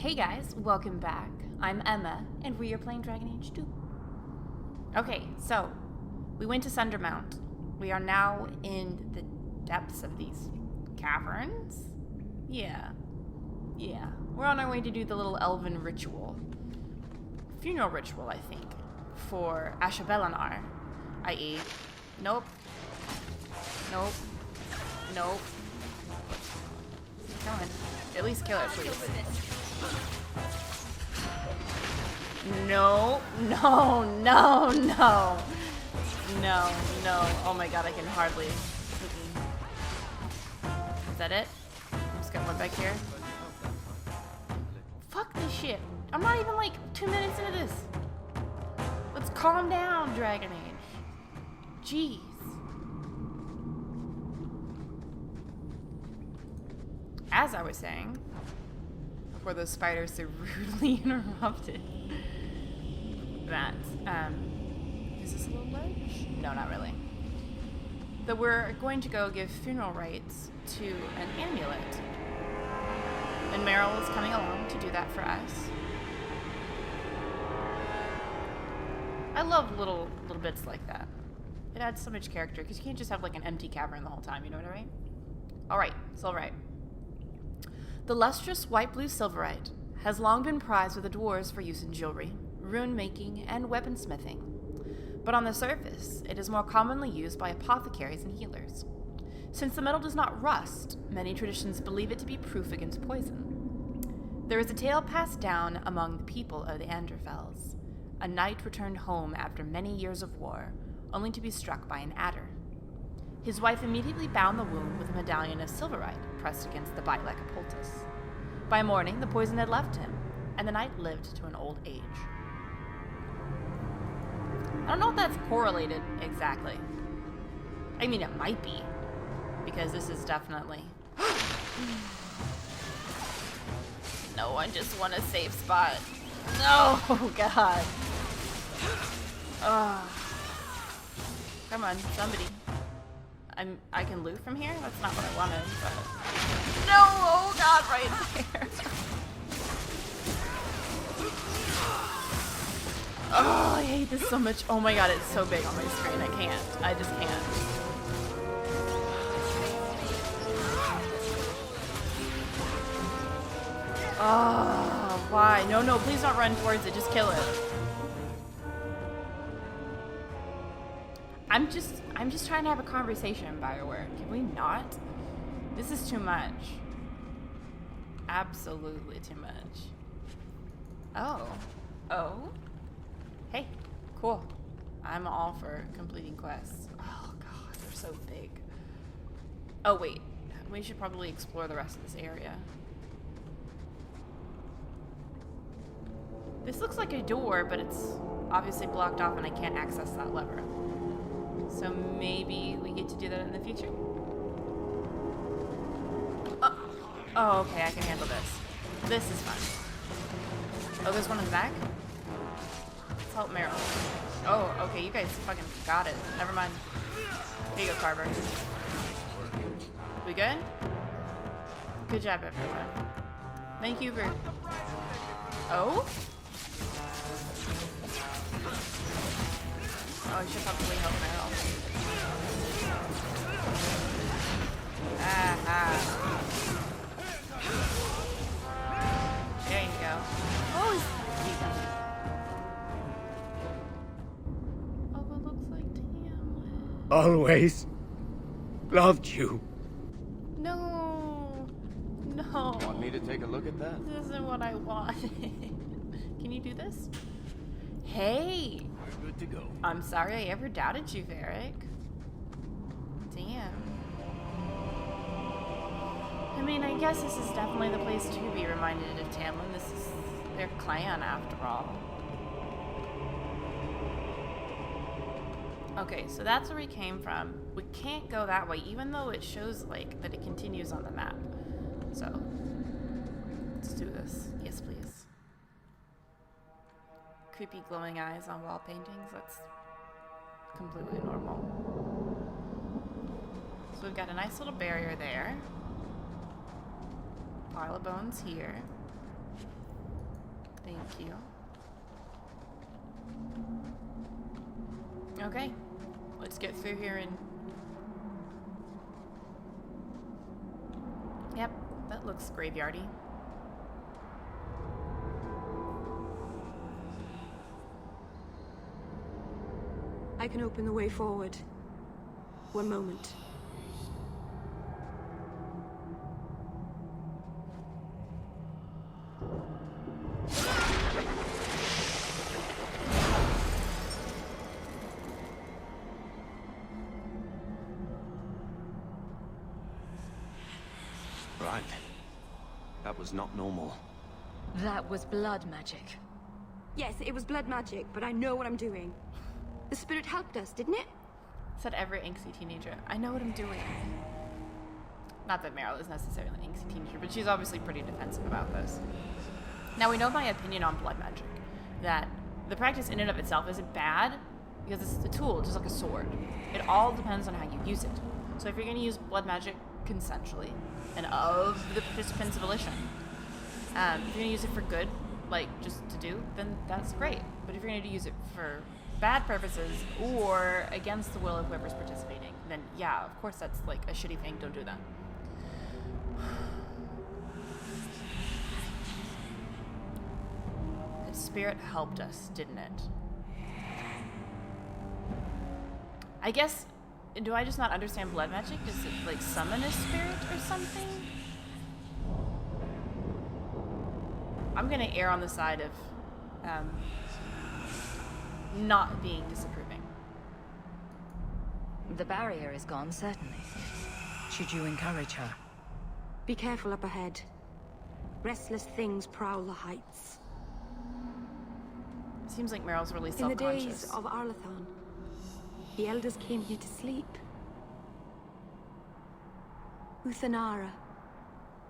Hey guys, welcome back. I'm Emma, and we are playing Dragon Age 2. Okay, so we went to Sunder Mount. We are now in the depths of these caverns. Yeah. We're on our way to do the little Elven ritual. Funeral ritual, I think, for asha'bellanar, i.e. Nope. Come on. At least kill it, please. No. Oh my god, I can hardly. Is that it? I'm just got one back here. Fuck this shit. I'm not even like 2 minutes into this. Let's calm down, Dragon Age. Jeez. As I was saying, before those spiders so rudely interrupted, that, is this a little ledge? No, not really. That we're going to go give funeral rites to an amulet. And Merrill is coming along to do that for us. I love little bits like that. It adds so much character, because you can't just have like an empty cavern the whole time, you know what I mean? Alright, silverite. The lustrous white blue silverite has long been prized with the dwarves for use in jewelry, rune making, and weaponsmithing. But on the surface, it is more commonly used by apothecaries and healers. Since the metal does not rust, many traditions believe it to be proof against poison. There is a tale passed down among the people of the Anderfells. A knight returned home after many years of war, only to be struck by an adder. His wife immediately bound the wound with a medallion of silverite pressed against the bite like a poultice. By morning, the poison had left him, and the knight lived to an old age. I don't know if that's correlated exactly. I mean, it might be, because this is definitely... No, I just want a safe spot. No, God. Come on, somebody. I can loot from here? That's not what I wanted, but... No! Oh god, right there! Oh, I hate this so much. Oh my god, it's so big on my screen. I can't. I just can't. Oh, why? No, please don't run towards it. Just kill it. I'm just trying to have a conversation, BioWare. Can we not? This is too much. Absolutely too much. Oh. Hey, cool. I'm all for completing quests. Oh god, they're so big. Oh wait, we should probably explore the rest of this area. This looks like a door, but it's obviously blocked off and I can't access that lever. So maybe we get to do that in the future? Oh, okay, I can handle this. This is fun. Oh, there's one in the back? Let's help Merrill. Oh, okay, you guys fucking got it. Never mind. Here you go, Carver. We good? Good job, everyone. Thank you for... Oh? Oh, I should probably help Merrill. There you go. Oh, it looks like Tamlen. Always loved you. No. Want me to take a look at that? This isn't what I wanted. Can you do this? Hey. We're good to go. I'm sorry I ever doubted you, Varric. Damn. I mean, I guess this is definitely the place to be reminded of Tamlen. This is their clan, after all. Okay, so that's where we came from. We can't go that way, even though it shows, like, that it continues on the map. So, let's do this. Yes, please. Creepy glowing eyes on wall paintings, that's completely normal. So we've got a nice little barrier there. Pile of bones here. you. Okay. Let's get through here and... Yep, that looks graveyardy. I can open the way forward. One moment. Right. That was not normal. That was blood magic. Yes, it was blood magic, but I know what I'm doing. The spirit helped us, didn't it? Said every angsty teenager. I know what I'm doing. Not that Merrill is necessarily an angsty teenager, but she's obviously pretty defensive about this. Now, we know my opinion on blood magic. That the practice in and of itself isn't bad, because it's a tool, just like a sword. It all depends on how you use it. So if you're going to use blood magic consensually, and of the participants' volition, if you're going to use it for good, like just to do, then that's great. But if you're going to use it for bad purposes or against the will of whoever's participating, then yeah, of course that's like a shitty thing. Don't do that. The spirit helped us, didn't it? I guess, do I just not understand blood magic? Does it like summon a spirit or something? I'm gonna err on the side of not being disapproving. The barrier is gone, certainly. Should you encourage her? Be careful up ahead. Restless things prowl the heights. Seems like Merrill's really In the self-conscious. days of Arlathan, the elders came here to sleep. Uthenera,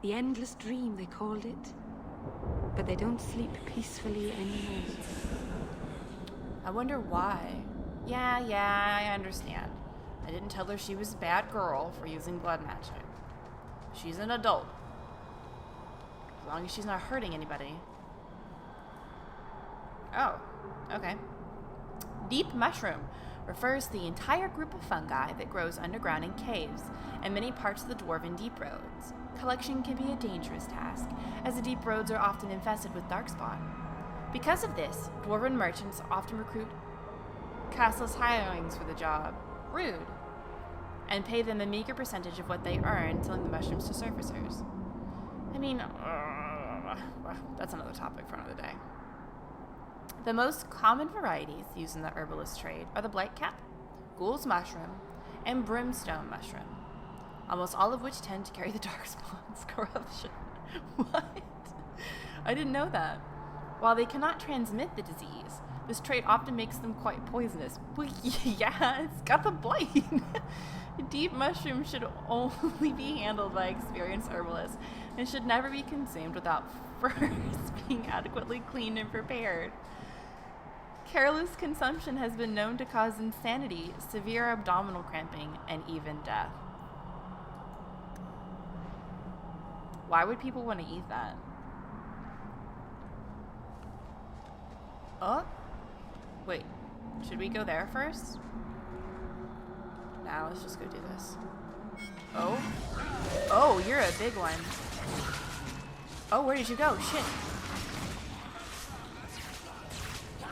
the endless dream they called it. But they don't sleep peacefully anymore. I wonder why. Yeah, I understand. I didn't tell her she was a bad girl for using blood magic. She's an adult. As long as she's not hurting anybody. Oh, okay. Deep mushroom refers to the entire group of fungi that grows underground in caves and many parts of the dwarven deep roads. Collection can be a dangerous task, as the deep roads are often infested with darkspawn. Because of this, dwarven merchants often recruit castless hirelings for the job, rude, and pay them a meager percentage of what they earn selling the mushrooms to surfacers. I mean, that's another topic for another day. The most common varieties used in the herbalist trade are the blightcap, ghoul's mushroom, and brimstone mushroom, almost all of which tend to carry the darkspawn's corruption. What? I didn't know that. While they cannot transmit the disease, this trait often makes them quite poisonous. Well, yeah, it's got the blight. Deep mushroom should only be handled by experienced herbalists and should never be consumed without first being adequately cleaned and prepared. Careless consumption has been known to cause insanity, severe abdominal cramping, and even death. Why would people want to eat that? Oh? Wait, should we go there first? Nah, let's just go do this. Oh? Oh, you're a big one. Oh, where did you go? Shit.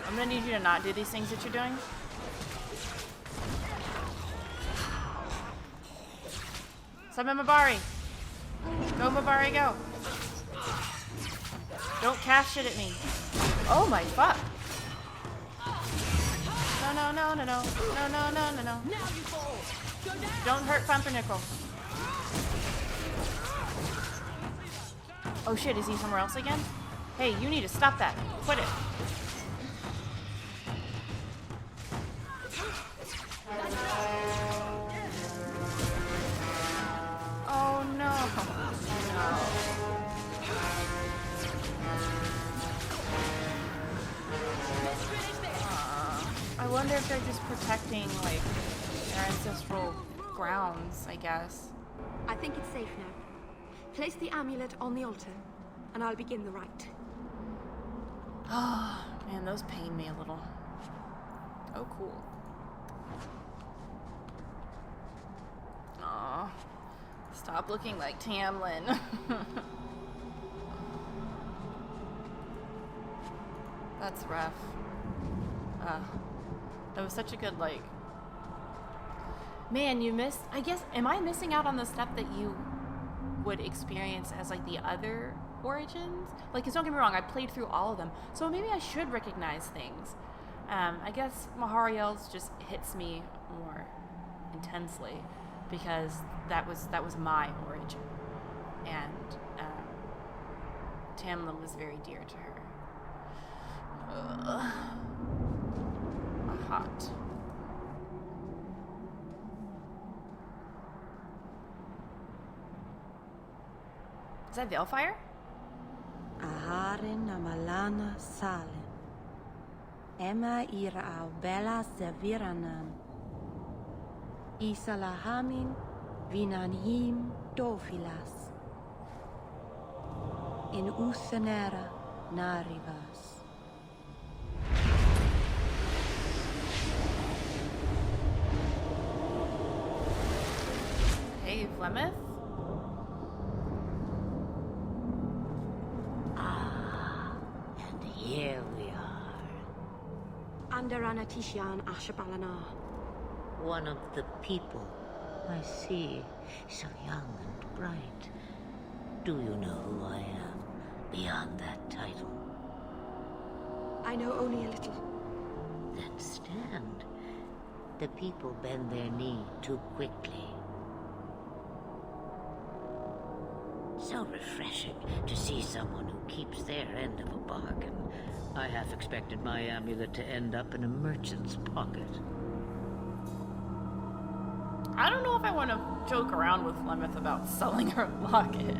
I'm gonna need you to not do these things that you're doing. Summon Mabari. Go, Mabari, go. Don't cast shit at me. Oh my fuck. No. No. Don't hurt Pumpernickel. Oh shit, is he somewhere else again? Hey, you need to stop that. Quit it. Oh no. No. I wonder if they're just protecting, like, their ancestral grounds, I guess. I think it's safe now. Place the amulet on the altar, and I'll begin the rite. Oh, man, those pain me a little. Oh, cool. Aw. Stop looking like Tamlen. That's rough. That was such a good, like... Man, you missed... I guess, am I missing out on the stuff that you would experience as, like, the other origins? Like, 'cause don't get me wrong, I played through all of them, so maybe I should recognize things. I guess Mahariel's just hits me more intensely, because that was my origin. And, Tamlen was very dear to her. Hot. Is that Veilfire? Aharin amalana salin. Emma ira au bella seviranan. Isalahamin vinanhim dofilas. In Uthenera narivas. Hey, Flemeth? And here we are. Under Anatishan asha'bellanar. One of the people. I see. So young and bright. Do you know who I am? Beyond that title. I know only a little. Then stand. The people bend their knee too quickly. So refreshing to see someone who keeps their end of a bargain. I half expected my amulet to end up in a merchant's pocket. I don't know if I want to joke around with Flemeth about selling her locket.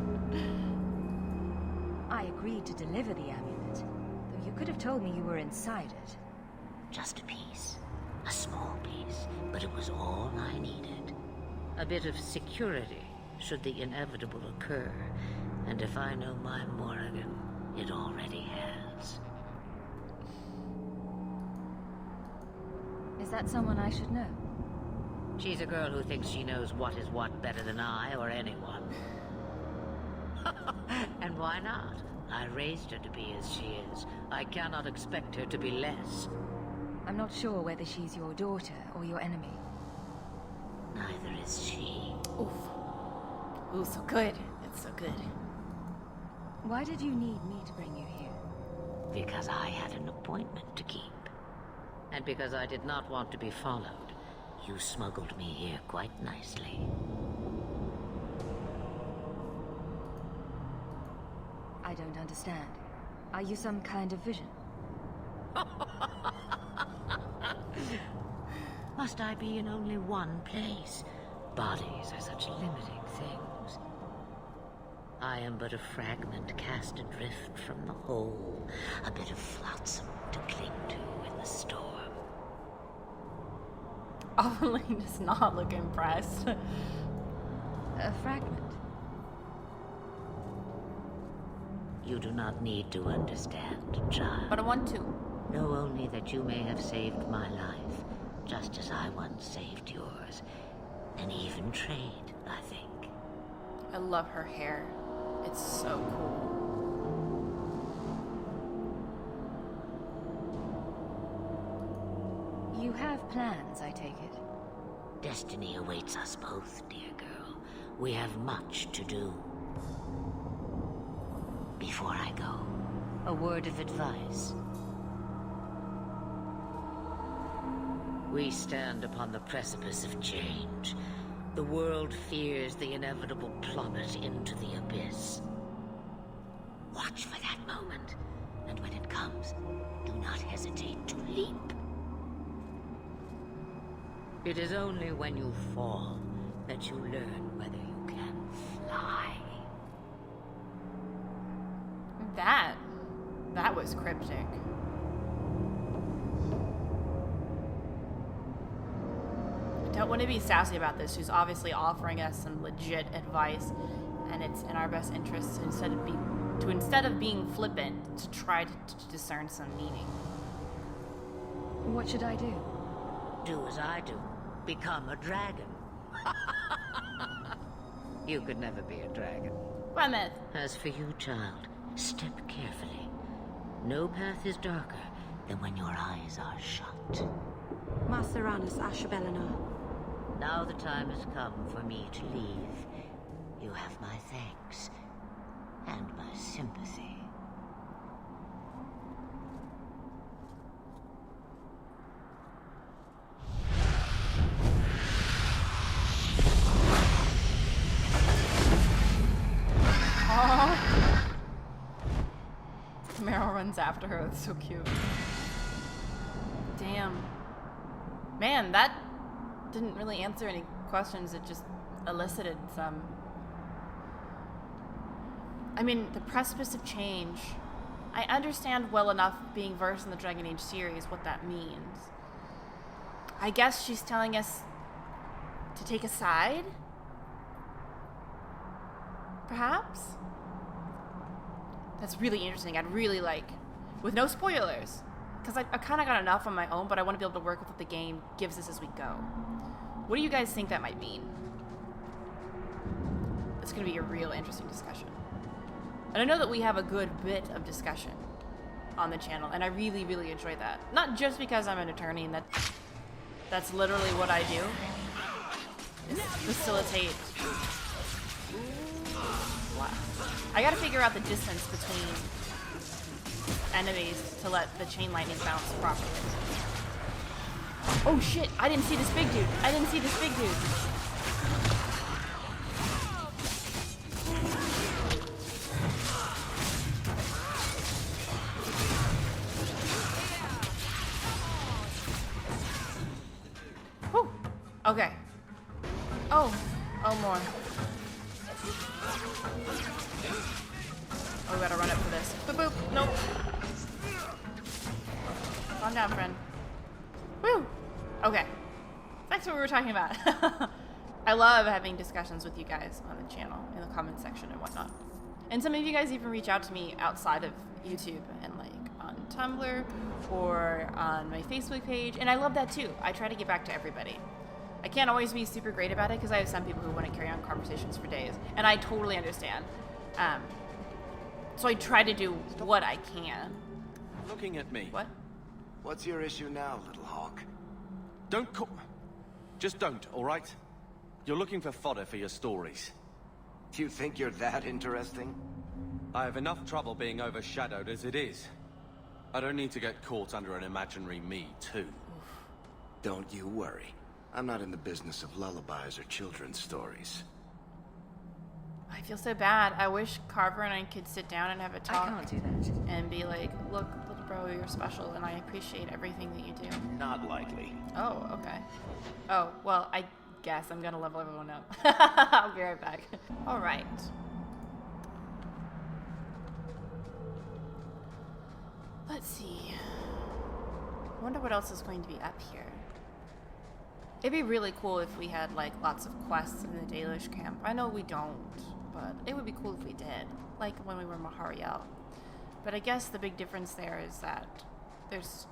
I agreed to deliver the amulet, though you could have told me you were inside it. Just a piece. A small piece, but it was all I needed. A bit of security, should the inevitable occur. And if I know my Morrigan, it already has. Is that someone I should know? She's a girl who thinks she knows what is what better than I or anyone. And why not? I raised her to be as she is. I cannot expect her to be less. I'm not sure whether she's your daughter or your enemy. Neither is she. Oof. Ooh, so good. It's so good. Why did you need me to bring you here? Because I had an appointment to keep. And because I did not want to be followed. You smuggled me here quite nicely. I don't understand. Are you some kind of vision? Must I be in only one place? Bodies are such limiting things. I am but a fragment cast adrift from the whole. A bit of flotsam to cling to in the storm. Arlathan does not look impressed. A fragment? You do not need to understand, child. But I want to. Know only that you may have saved my life, just as I once saved yours. And even trade, I think. I love her hair. It's so cool. You have plans, I take it. Destiny awaits us both, dear girl. We have much to do. Before I go, a word of advice. We stand upon the precipice of change. The world fears the inevitable plummet into the abyss. Watch for that moment, and when it comes, do not hesitate to leap. It is only when you fall that you learn whether you can fly. That was cryptic. I don't want to be sassy about this. She's obviously offering us some legit advice, and it's in our best interest to instead of be to instead of being flippant, to try to discern some meaning. What should I do? Do as I do. Become a dragon. You could never be a dragon. Flemeth. As for you, child, step carefully. No path is darker than when your eyes are shut. Maceranus asha'bellanar. Now the time has come for me to leave. You have my thanks and my sympathy. Merrill runs after her. That's so cute. Damn. Man, that didn't really answer any questions. It just elicited some. I mean, the precipice of change. I understand well enough, being versed in the Dragon Age series, what that means. I guess she's telling us to take a side? Perhaps? That's really interesting. I'd really like, with no spoilers, because I kind of got enough on my own, but I want to be able to work with what the game gives us as we go. What do you guys think that might mean? It's going to be a real interesting discussion. And I know that we have a good bit of discussion on the channel, and I really, really enjoy that. Not just because I'm an attorney and that's literally what I do. Is facilitate. Wow. I gotta figure out the distance between enemies to let the chain lightning bounce properly. Oh shit, I didn't see this big dude. I didn't see this big dude. Whew. Okay. Oh more. Oh, we gotta run up for this. Boop boop. Nope. Calm down, friend. Woo! Okay. Back to what we were talking about. I love having discussions with you guys on the channel, in the comment section and whatnot. And some of you guys even reach out to me outside of YouTube and like on Tumblr or on my Facebook page. And I love that too. I try to get back to everybody. I can't always be super great about it because I have some people who want to carry on conversations for days. And I totally understand. So I try to do what I can. Looking at me. What? What's your issue now, little hawk? Don't call... Just don't, all right? You're looking for fodder for your stories. Do you think you're that interesting? I have enough trouble being overshadowed as it is. I don't need to get caught under an imaginary me, too. Don't you worry. I'm not in the business of lullabies or children's stories. I feel so bad. I wish Carver and I could sit down and have a talk. I can't do that. And be like, look, little bro, you're special, and I appreciate everything that you do. Not likely. Oh, okay. Oh, well, I guess I'm gonna level everyone up. I'll be right back. All right. Let's see. I wonder what else is going to be up here. It'd be really cool if we had, like, lots of quests in the Dalish camp. I know we don't, but it would be cool if we did. Like when we were Mahariel. But I guess the big difference there is that there's...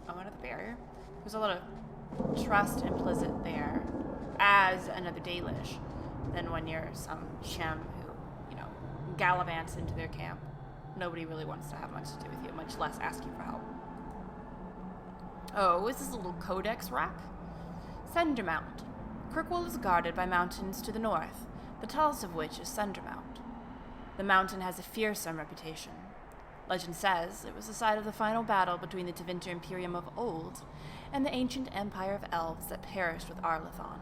Oh, another barrier? There's a lot of trust implicit there as another Dalish than when you're some Shem who, you know, gallivants into their camp. Nobody really wants to have much to do with you, much less ask you for help. Oh, is this a little codex rack? Sunder Mount. Kirkwall is guarded by mountains to the north, the tallest of which is Sunder Mount. The mountain has a fearsome reputation. Legend says it was the site of the final battle between the Tevinter Imperium of old and the ancient empire of elves that perished with Arlathan.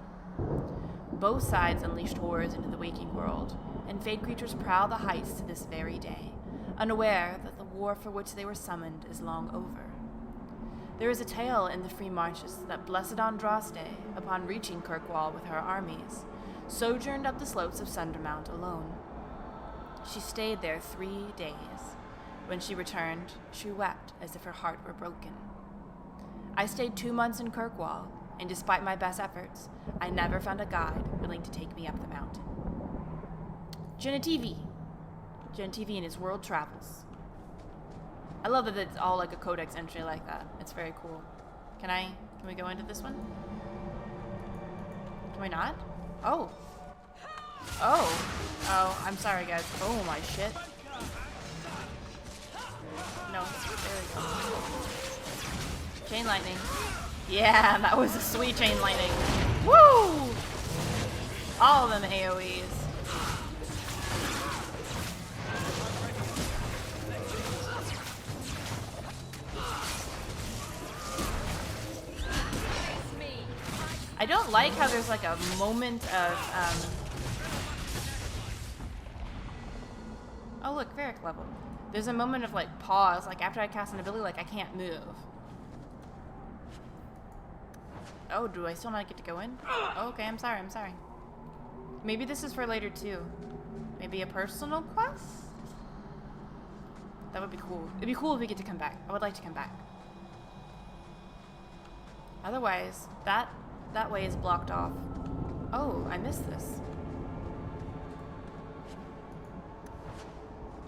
Both sides unleashed horrors into the waking world, and fade creatures prowl the heights to this very day, unaware that the war for which they were summoned is long over. There is a tale in the free marches that blessed Andraste, upon reaching Kirkwall with her armies, sojourned up the slopes of Sundermount alone. She stayed there 3 days. When she returned, she wept as if her heart were broken. I stayed 2 months in Kirkwall, and despite my best efforts, I never found a guide willing to take me up the mountain. Genetivi. GenTV and his world travels. I love that it's all like a codex entry like that. It's very cool. Can we go into this one? Can we not? Oh. Oh. Oh, I'm sorry guys. Oh my shit. No, there we go. Chain lightning. Yeah, that was a sweet chain lightning. Woo! All of them AoEs. I don't like how there's like a moment of oh look, Varric level. There's a moment of like pause, like after I cast an ability, like I can't move. Oh, do I still not get to go in? Oh, okay, I'm sorry. Maybe this is for later too. Maybe a personal quest? That would be cool. It'd be cool if we get to come back. I would like to come back. Otherwise, that way is blocked off. Oh, I missed this.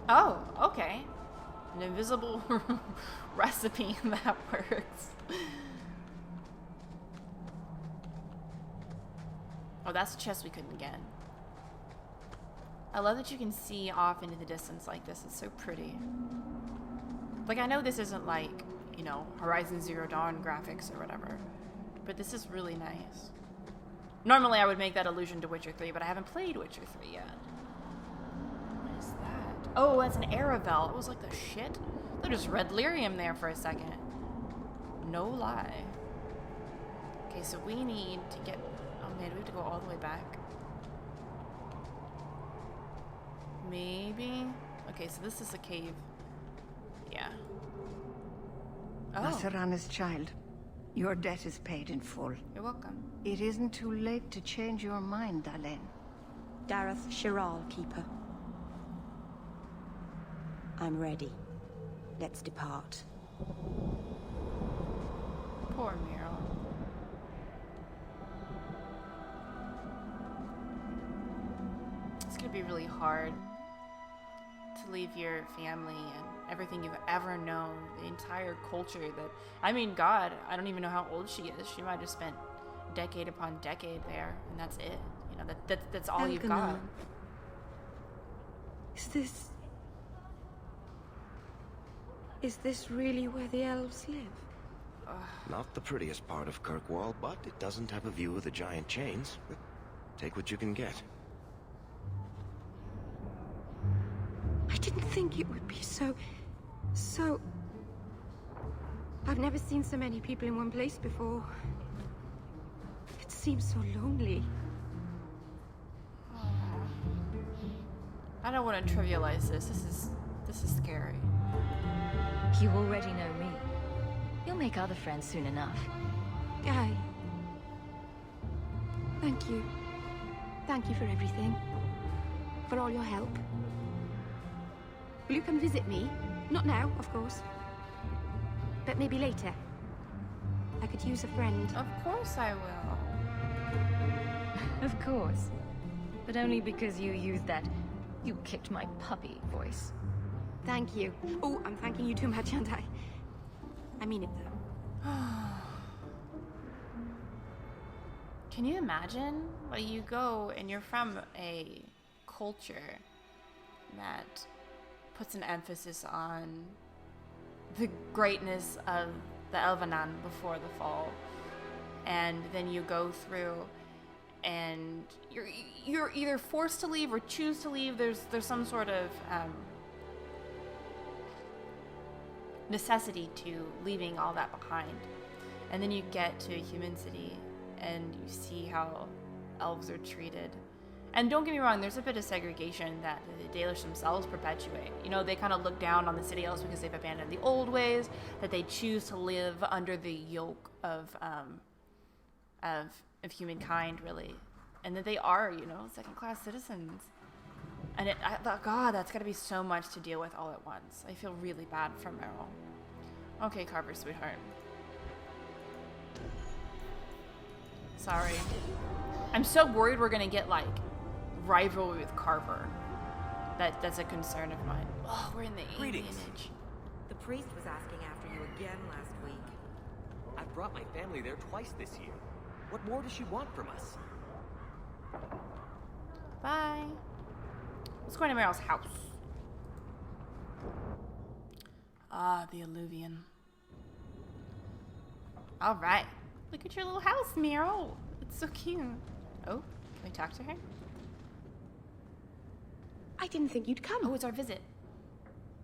Oh, okay. An invisible recipe that works. Oh, that's a chest we couldn't get. I love that you can see off into the distance like this. It's so pretty. Like, I know this isn't like, you know, Horizon Zero Dawn graphics or whatever, but this is really nice. Normally I would make that allusion to Witcher 3, but I haven't played Witcher 3 yet. What is that? Oh, that's an Aravel. It was like the shit. They just read lyrium there for a second. No lie. Okay, so we need to get... Oh man, do we have to go all the way back? Maybe? Okay, so this is a cave. Yeah. Oh. Nasarana's child. Your debt is paid in full. You're welcome. It isn't too late to change your mind, Tamlen. Dareth Shiral, Keeper. I'm ready. Let's depart. Poor Merrill. It's gonna be really hard to leave your family and everything you've ever known, the entire culture that, I mean, God, I don't even know how old she is. She might have spent decade upon decade there, and that's it. You know, that's all you've got. Is this really where the elves live? Not the prettiest part of Kirkwall, but it doesn't have a view of the giant chains. Take what you can get. I didn't think it would be so... I've never seen so many people in one place before. It seems so lonely. I don't want to trivialize this. This is scary. You already know me. You'll make other friends soon enough. Guy. Thank you. Thank you for everything. For all your help. Will you come visit me? Not now, of course. But maybe later. I could use a friend. Of course I will. Of course. But only because you used that "you kicked my puppy" voice. Thank you. Oh, I'm thanking you too much, aren't I? I mean it, though. Can you imagine? Like, you go and you're from a culture that puts an emphasis on the greatness of the Elvenan before the fall, and then you go through and you're either forced to leave or choose to leave. There's some sort of necessity to leaving all that behind, and then you get to a human city and you see how elves are treated. And don't get me wrong, there's a bit of segregation that the Dalish themselves perpetuate. You know, they kind of look down on the city elves because they've abandoned the old ways, that they choose to live under the yoke of humankind, really. And that they are, you know, second-class citizens. And I thought, God, that's got to be so much to deal with all at once. I feel really bad for Merrill. Okay, Carver, sweetheart. Sorry. I'm so worried we're going to get, like, rivalry with Carver. That's a concern of mine. Oh, we're in the Greetings. alienage. The priest was asking after you again last week. I've brought my family there twice this year. What more does she want from us? Bye. Let's go to Merrill's house. Ah, the alluvion. All right. Look at your little house, Merrill. It's so cute. Oh, can we talk to her? I didn't think you'd come. Oh, it's our visit.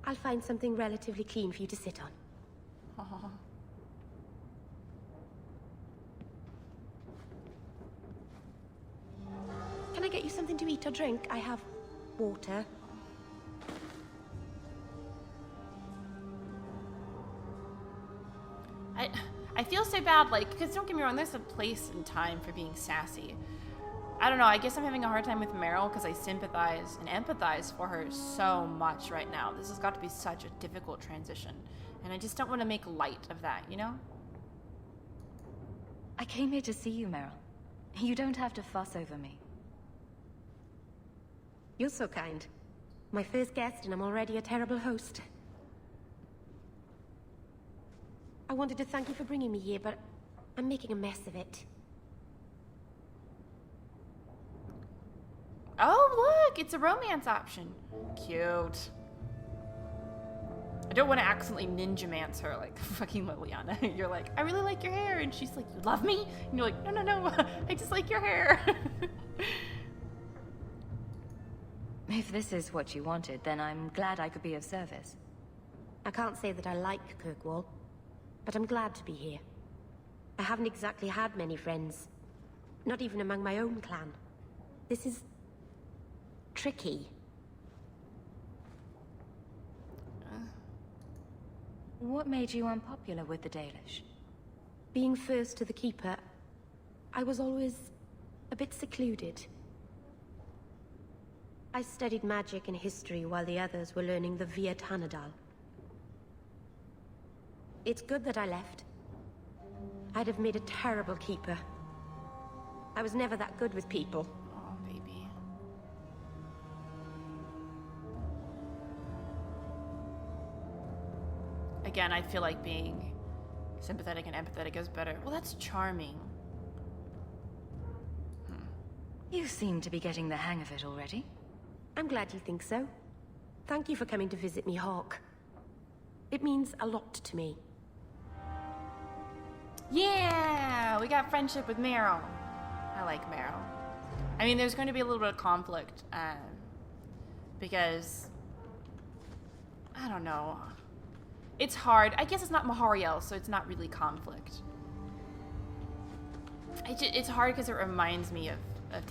I'll find something relatively clean for you to sit on. Oh. Can I get you something to eat or drink? I have water. I feel so bad, like, because don't get me wrong, there's a place and time for being sassy. I don't know, I guess I'm having a hard time with Merrill because I sympathize and empathize for her so much right now. This has got to be such a difficult transition. And I just don't want to make light of that, you know? I came here to see you, Merrill. You don't have to fuss over me. You're so kind. My first guest, and I'm already a terrible host. I wanted to thank you for bringing me here, but I'm making a mess of it. Oh, look! It's a romance option. Cute. I don't want to accidentally ninja-mance her like fucking Liliana. You're like, I really like your hair. And she's like, you love me? And you're like, no. I just like your hair. If this is what you wanted, then I'm glad I could be of service. I can't say that I like Kirkwall, but I'm glad to be here. I haven't exactly had many friends. Not even among my own clan. This is tricky. What made you unpopular with the Dalish? Being first to the Keeper, I was always a bit secluded. I studied magic and history while the others were learning the Uthenera. It's good that I left. I'd have made a terrible keeper. I was never that good with people. Oh, baby. Again, I feel like being sympathetic and empathetic is better. Well, that's charming. You seem to be getting the hang of it already. I'm glad you think so. Thank you for coming to visit me, Hawk. It means a lot to me. Yeah! We got friendship with Merrill. I like Merrill. I mean, there's going to be a little bit of conflict. Because... I don't know. It's hard. I guess it's not Mahariel, so it's not really conflict. It's hard because it reminds me of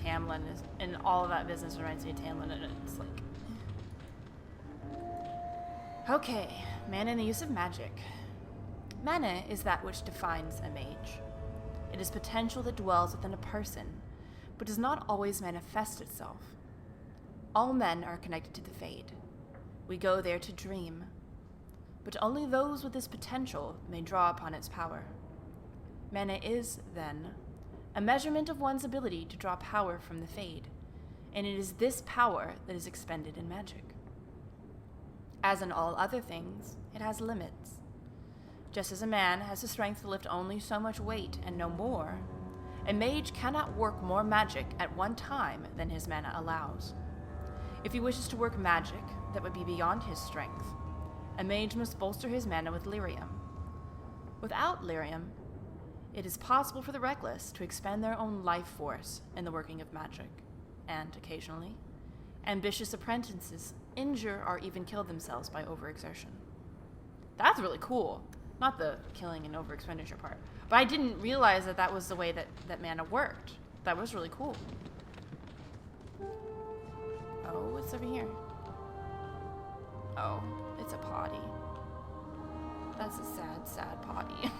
Tamlen, and all of that business reminds me of Tamlen, and it's like... Okay, mana and the use of magic. Mana is that which defines a mage. It is potential that dwells within a person, but does not always manifest itself. All men are connected to the Fade. We go there to dream, but only those with this potential may draw upon its power. Mana is, then, a measurement of one's ability to draw power from the Fade, and it is this power that is expended in magic. As in all other things, it has limits. Just as a man has the strength to lift only so much weight and no more, a mage cannot work more magic at one time than his mana allows. If he wishes to work magic that would be beyond his strength, a mage must bolster his mana with lyrium. Without lyrium, it is possible for the reckless to expend their own life force in the working of magic, and occasionally, ambitious apprentices injure or even kill themselves by overexertion. That's really cool. Not the killing and overexpenditure part. But I didn't realize that that was the way that mana worked. That was really cool. Oh, what's over here? Oh, it's a potty. That's a sad, sad potty.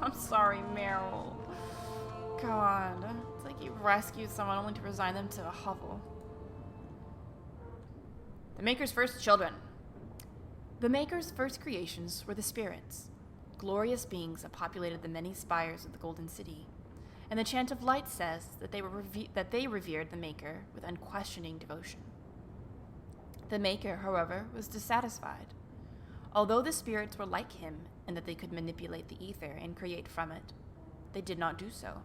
I'm sorry, Merrill. God. It's like you rescued someone only to resign them to a hovel. The Maker's first children. The Maker's first creations were the spirits, glorious beings that populated the many spires of the Golden City. And the Chant of Light says that they revered the Maker with unquestioning devotion. The Maker, however, was dissatisfied. Although the spirits were like him in that they could manipulate the ether and create from it, they did not do so.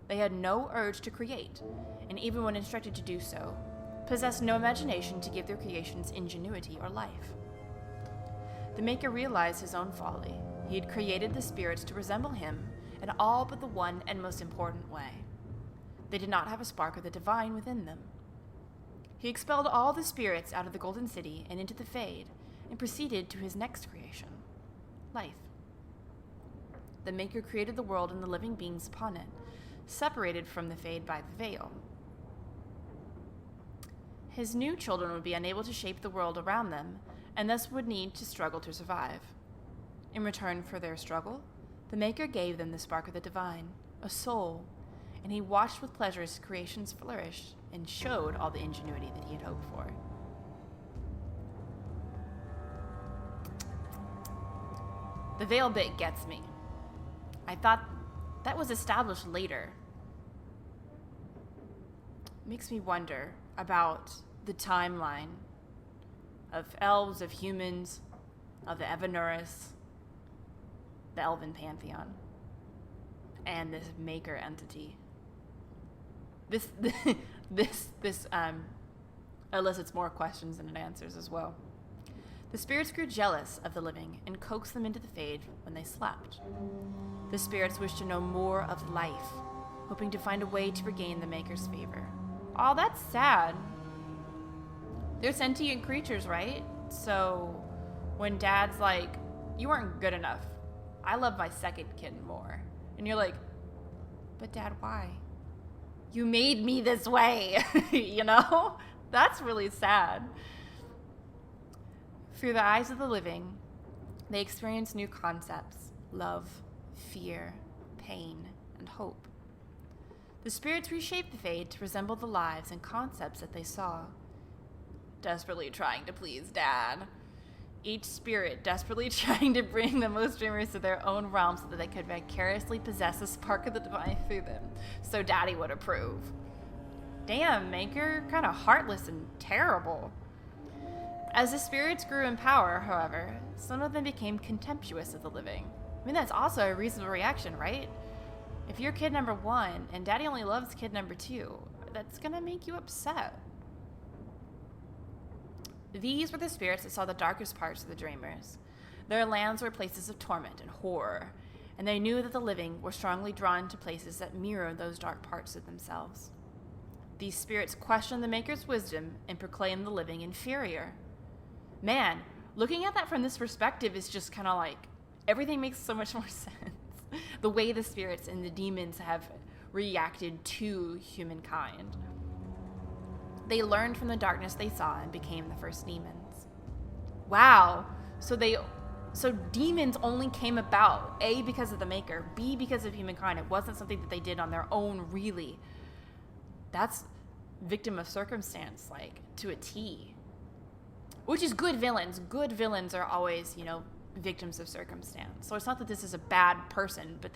They had no urge to create, and even when instructed to do so, possessed no imagination to give their creations ingenuity or life. The Maker realized his own folly. He had created the spirits to resemble him in all but the one and most important way. They did not have a spark of the divine within them. He expelled all the spirits out of the Golden City and into the Fade, and proceeded to his next creation, life. The Maker created the world and the living beings upon it, separated from the Fade by the veil. His new children would be unable to shape the world around them, and thus would need to struggle to survive. In return for their struggle, the Maker gave them the spark of the divine, a soul, and he watched with pleasure his creations flourish and showed all the ingenuity that he had hoped for. The veil bit gets me. I thought that was established later. Makes me wonder about the timeline of elves, of humans, of the Evanuris, the Elven pantheon, and this Maker entity. This elicits more questions than it answers as well. The spirits grew jealous of the living and coaxed them into the Fade when they slept. The spirits wished to know more of life, hoping to find a way to regain the Maker's favor. Oh, that's sad. They're sentient creatures, right? So when Dad's like, you weren't good enough. I love my second kid more. And you're like, but Dad, why? You made me this way, you know? That's really sad. Through the eyes of the living, they experience new concepts: love, fear, pain, and hope. The spirits reshaped the Fade to resemble the lives and concepts that they saw. Desperately trying to please Dad. Each spirit desperately trying to bring the most dreamers to their own realm so that they could vicariously possess a spark of the divine through them, so Daddy would approve. Damn, Maker, kind of heartless and terrible. As the spirits grew in power, however, some of them became contemptuous of the living. I mean, that's also a reasonable reaction, right? If you're kid number 1 and Daddy only loves kid number 2, that's gonna make you upset. These were the spirits that saw the darkest parts of the dreamers. Their lands were places of torment and horror, and they knew that the living were strongly drawn to places that mirrored those dark parts of themselves. These spirits questioned the Maker's wisdom and proclaimed the living inferior. Man, looking at that from this perspective is just kind of like, everything makes so much more sense. The way the spirits and the demons have reacted to humankind. They learned from the darkness they saw and became the first demons. Wow. So demons only came about, A, because of the Maker, B, because of humankind. It wasn't something that they did on their own, really. That's victim of circumstance, like, to a T. Which is good villains. Good villains are always, victims of circumstance. So it's not that this is a bad person, but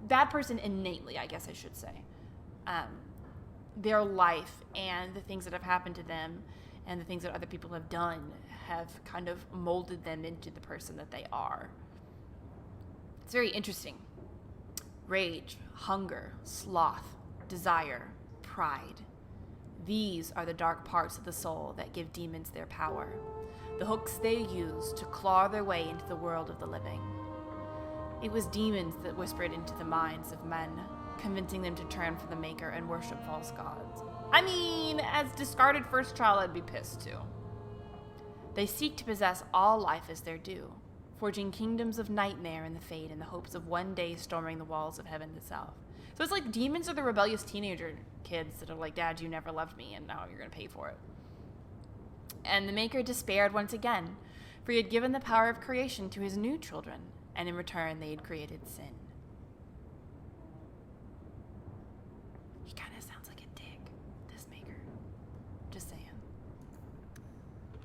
bad person innately, I guess I should say. Their life and the things that have happened to them and the things that other people have done have kind of molded them into the person that they are. It's very interesting. Rage, hunger, sloth, desire, pride. These are the dark parts of the soul that give demons their power, the hooks they use to claw their way into the world of the living. It was demons that whispered into the minds of men, convincing them to turn from the Maker and worship false gods. I mean, as discarded first child, I'd be pissed too. They seek to possess all life as their due, forging kingdoms of nightmare in the Fade in the hopes of one day storming the walls of heaven itself. So it's like demons are the rebellious teenager kids that are like, Dad, you never loved me, and now you're going to pay for it. And the Maker despaired once again, for he had given the power of creation to his new children, and in return they had created sin. He kind of sounds like a dick, this Maker. Just saying.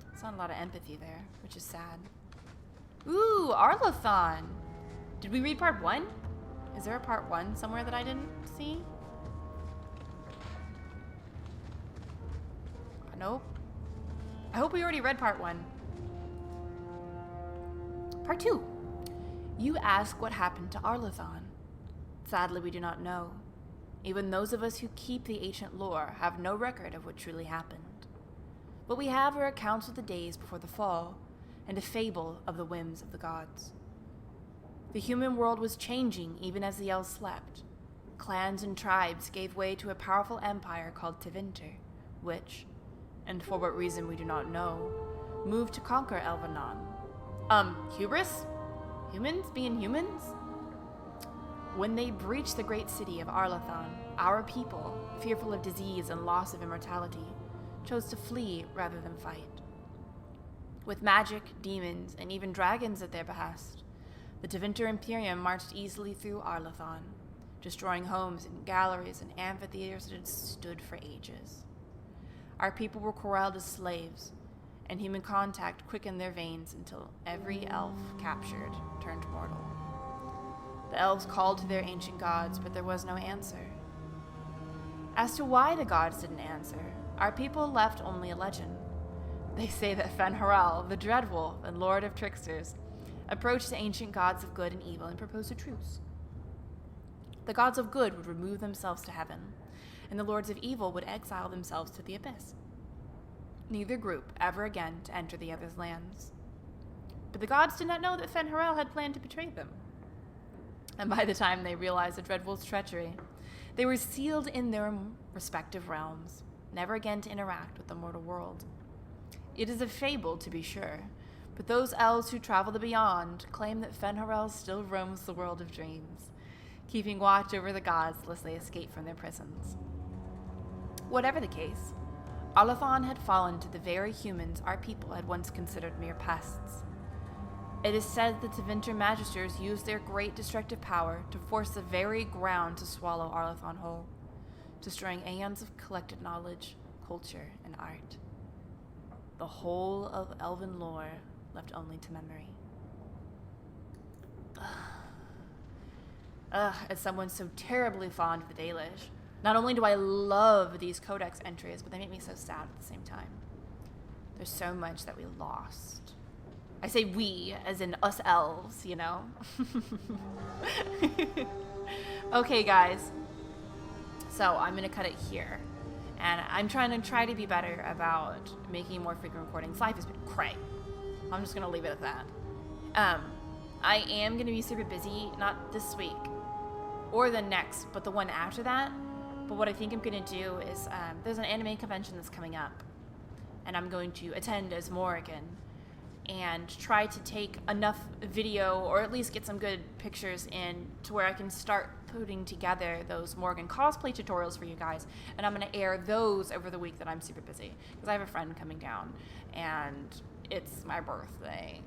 There's not a lot of empathy there, which is sad. Ooh, Arlathan! Did we read part 1? Is there a part 1 somewhere that I didn't see? Nope. I hope we already read part 1. Part 2. You ask what happened to Arlathan. Sadly, we do not know. Even those of us who keep the ancient lore have no record of what truly happened. What we have are accounts of the days before the fall, and a fable of the whims of the gods. The human world was changing even as the elves slept. Clans and tribes gave way to a powerful empire called Tevinter, which, and for what reason we do not know, moved to conquer Elvenon. Hubris? Humans being humans? When they breached the great city of Arlathan, our people, fearful of disease and loss of immortality, chose to flee rather than fight. With magic, demons, and even dragons at their behest, the Tevinter Imperium marched easily through Arlathan, destroying homes and galleries and amphitheaters that had stood for ages. Our people were corralled as slaves, and human contact quickened their veins until every elf captured turned mortal. The elves called to their ancient gods, but there was no answer. As to why the gods didn't answer, our people left only a legend. They say that Fen'Harel, the Dreadwolf and Lord of Tricksters, approached the ancient gods of good and evil and proposed a truce. The gods of good would remove themselves to heaven, and the lords of evil would exile themselves to the abyss. Neither group ever again to enter the other's lands. But the gods did not know that Fen'Harel had planned to betray them. And by the time they realized the Dreadwolf's treachery, they were sealed in their respective realms, never again to interact with the mortal world. It is a fable, to be sure, but those elves who travel the beyond claim that Fen'Harel still roams the world of dreams, keeping watch over the gods lest they escape from their prisons. Whatever the case, Arlathan had fallen to the very humans our people had once considered mere pests. It is said that the Tevinter Magisters used their great destructive power to force the very ground to swallow Arlathan whole, destroying aeons of collected knowledge, culture, and art. The whole of Elven lore left only to memory. As someone so terribly fond of the Dalish, not only do I love these codex entries, but they make me so sad at the same time. There's so much that we lost. I say we, as in us elves, you know? Okay, guys. So I'm going to cut it here. And I'm trying to be better about making more frequent recordings. Life has been cray. I'm just going to leave it at that. I am going to be super busy, not this week or the next, but the one after that. But what I think I'm going to do is there's an anime convention that's coming up, and I'm going to attend as Morrigan and try to take enough video, or at least get some good pictures in, to where I can start putting together those Morgan cosplay tutorials for you guys, and I'm going to air those over the week that I'm super busy, because I have a friend coming down, and it's my birthday.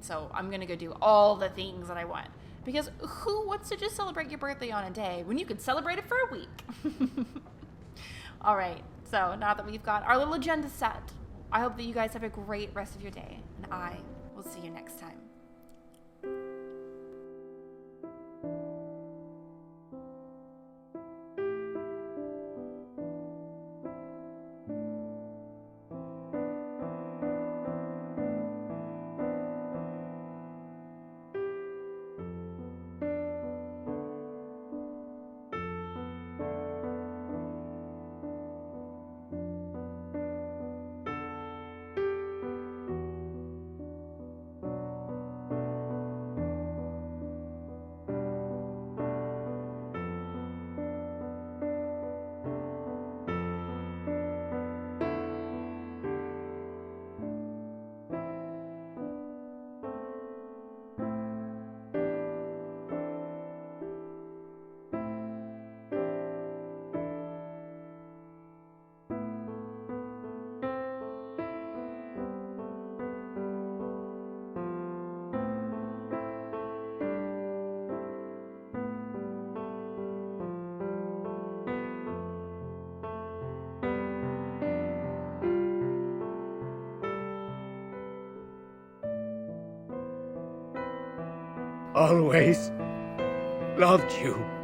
So I'm going to go do all the things that I want. Because who wants to just celebrate your birthday on a day when you could celebrate it for a week? All right, so now that we've got our little agenda set, I hope that you guys have a great rest of your day, and I will see you next time. Always loved you.